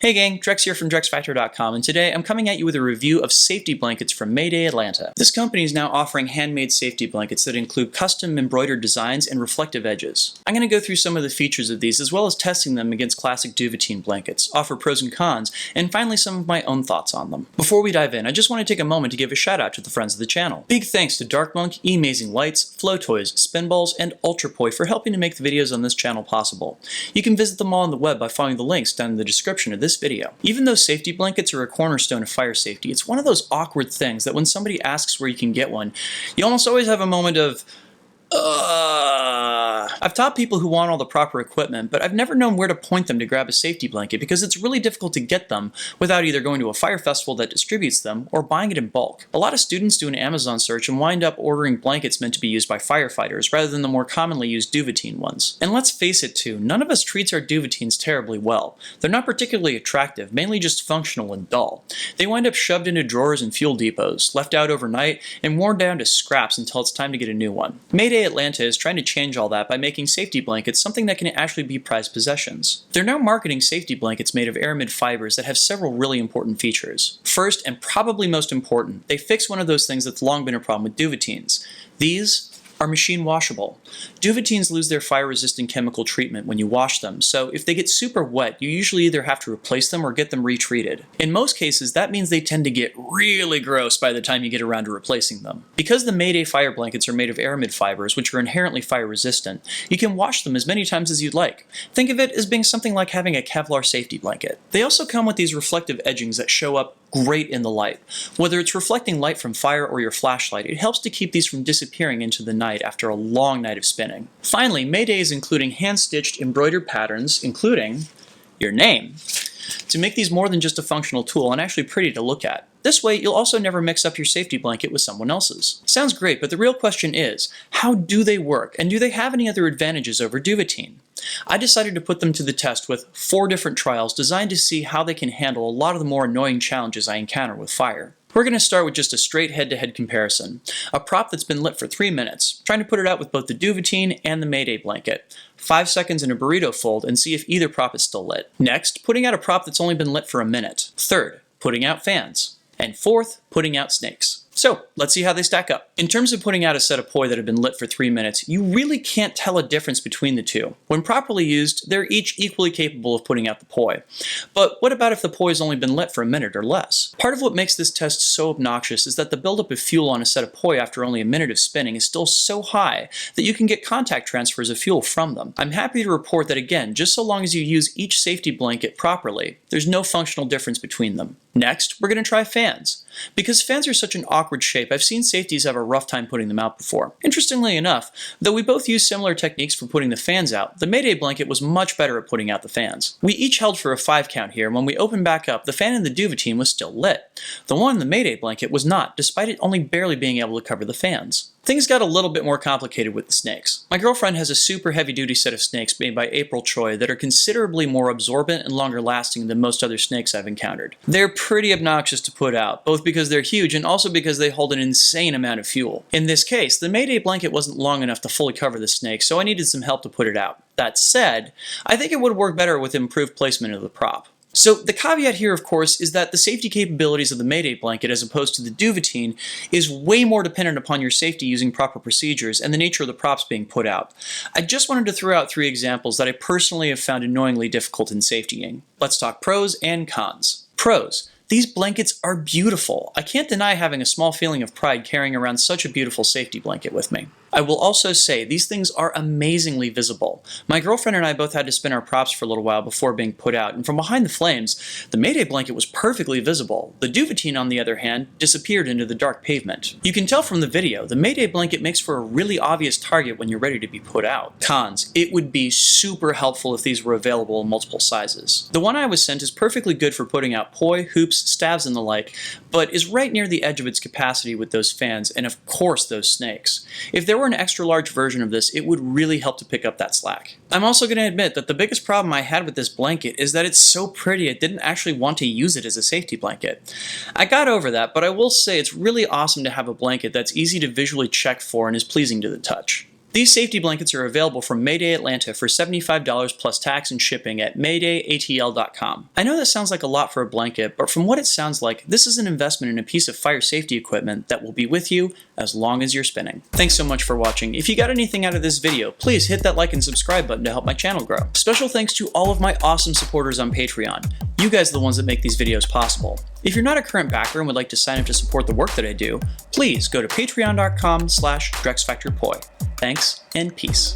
Hey gang, Drex here from DrexFactor.com, and today I'm coming at you with a review of safety blankets from Mayday Atl. This company is now offering handmade safety blankets that include custom embroidered designs and reflective edges. I'm going to go through some of the features of these as well as testing them against classic duvetine blankets, offer pros and cons, and finally some of my own thoughts on them. Before we dive in, I just want to take a moment to give a shout out to the friends of the channel. Big thanks to Dark Monk, Emazing Lights, FlowToys, Spinballs, and Ultrapoi for helping to make the videos on this channel possible. You can visit them all on the web by following the links down in the description of this video. Even though safety blankets are a cornerstone of fire safety, it's one of those awkward things that when somebody asks where you can get one, you almost always have a moment of, I've taught people who want all the proper equipment, but I've never known where to point them to grab a safety blanket because it's really difficult to get them without either going to a fire festival that distributes them or buying it in bulk. A lot of students do an Amazon search and wind up ordering blankets meant to be used by firefighters rather than the more commonly used duvetine ones. And let's face it too, none of us treats our duvetines terribly well. They're not particularly attractive, mainly just functional and dull. They wind up shoved into drawers and fuel depots, left out overnight, and worn down to scraps until it's time to get a new one. Mayday Atl is trying to change all that by making safety blankets something that can actually be prized possessions. They're now marketing safety blankets made of aramid fibers that have several really important features. First, and probably most important, they fix one of those things that's long been a problem with duvetines. These are machine washable. Duvetines lose their fire-resistant chemical treatment when you wash them, so if they get super wet, you usually either have to replace them or get them retreated. In most cases, that means they tend to get really gross by the time you get around to replacing them. Because the Mayday fire blankets are made of aramid fibers, which are inherently fire-resistant, you can wash them as many times as you'd like. Think of it as being something like having a Kevlar safety blanket. They also come with these reflective edgings that show up great in the light. Whether it's reflecting light from fire or your flashlight, it helps to keep these from disappearing into the night after a long night of spinning. Finally, Mayday is including hand-stitched embroidered patterns, including your name, to make these more than just a functional tool and actually pretty to look at. This way, you'll also never mix up your safety blanket with someone else's. Sounds great, but the real question is, how do they work, and do they have any other advantages over duvetine? I decided to put them to the test with 4 different trials designed to see how they can handle a lot of the more annoying challenges I encounter with fire. We're going to start with just a straight head-to-head comparison. A prop that's been lit for 3 minutes, trying to put it out with both the duvetine and the Mayday blanket. 5 seconds in a burrito fold and see if either prop is still lit. Next, putting out a prop that's only been lit for a minute. Third, putting out fans. And fourth, putting out snakes. So, let's see how they stack up. In terms of putting out a set of poi that have been lit for 3 minutes, you really can't tell a difference between the two. When properly used, they're each equally capable of putting out the poi. But what about if the poi has only been lit for a minute or less? Part of what makes this test so obnoxious is that the buildup of fuel on a set of poi after only a minute of spinning is still so high that you can get contact transfers of fuel from them. I'm happy to report that again, just so long as you use each safety blanket properly, there's no functional difference between them. Next, we're going to try fans. Because fans are such an awkward shape, I've seen safeties have a rough time putting them out before. Interestingly enough, though we both used similar techniques for putting the fans out, the Mayday blanket was much better at putting out the fans. We each held for a 5 count here, and when we opened back up, the fan in the duvetine was still lit. The one in the Mayday blanket was not, despite it only barely being able to cover the fans. Things got a little bit more complicated with the snakes. My girlfriend has a super heavy-duty set of snakes made by April Choi that are considerably more absorbent and longer-lasting than most other snakes I've encountered. They're pretty obnoxious to put out, both because they're huge and also because they hold an insane amount of fuel. In this case, the Mayday blanket wasn't long enough to fully cover the snake, so I needed some help to put it out. That said, I think it would work better with improved placement of the prop. So the caveat here, of course, is that the safety capabilities of the Mayday blanket as opposed to the duvetine is way more dependent upon your safety using proper procedures and the nature of the props being put out. I just wanted to throw out 3 examples that I personally have found annoyingly difficult in safetying. Let's talk pros and cons. Pros. These blankets are beautiful. I can't deny having a small feeling of pride carrying around such a beautiful safety blanket with me. I will also say these things are amazingly visible. My girlfriend and I both had to spin our props for a little while before being put out, and from behind the flames, the Mayday blanket was perfectly visible. The duvetine, on the other hand, disappeared into the dark pavement. You can tell from the video, the Mayday blanket makes for a really obvious target when you're ready to be put out. Cons. It would be super helpful if these were available in multiple sizes. The one I was sent is perfectly good for putting out poi, hoops, staves, and the like, but is right near the edge of its capacity with those fans and of course those snakes. If there were an extra large version of this, it would really help to pick up that slack. I'm also going to admit that the biggest problem I had with this blanket is that it's so pretty I didn't actually want to use it as a safety blanket. I got over that, but I will say it's really awesome to have a blanket that's easy to visually check for and is pleasing to the touch. These safety blankets are available from Mayday Atlanta for $75 plus tax and shipping at maydayatl.com. I know that sounds like a lot for a blanket, but from what it sounds like, this is an investment in a piece of fire safety equipment that will be with you as long as you're spinning. Thanks so much for watching. If you got anything out of this video, please hit that like and subscribe button to help my channel grow. Special thanks to all of my awesome supporters on Patreon. You guys are the ones that make these videos possible. If you're not a current backer and would like to sign up to support the work that I do, please go to patreon.com/DrexFactorPoi. Thanks and peace.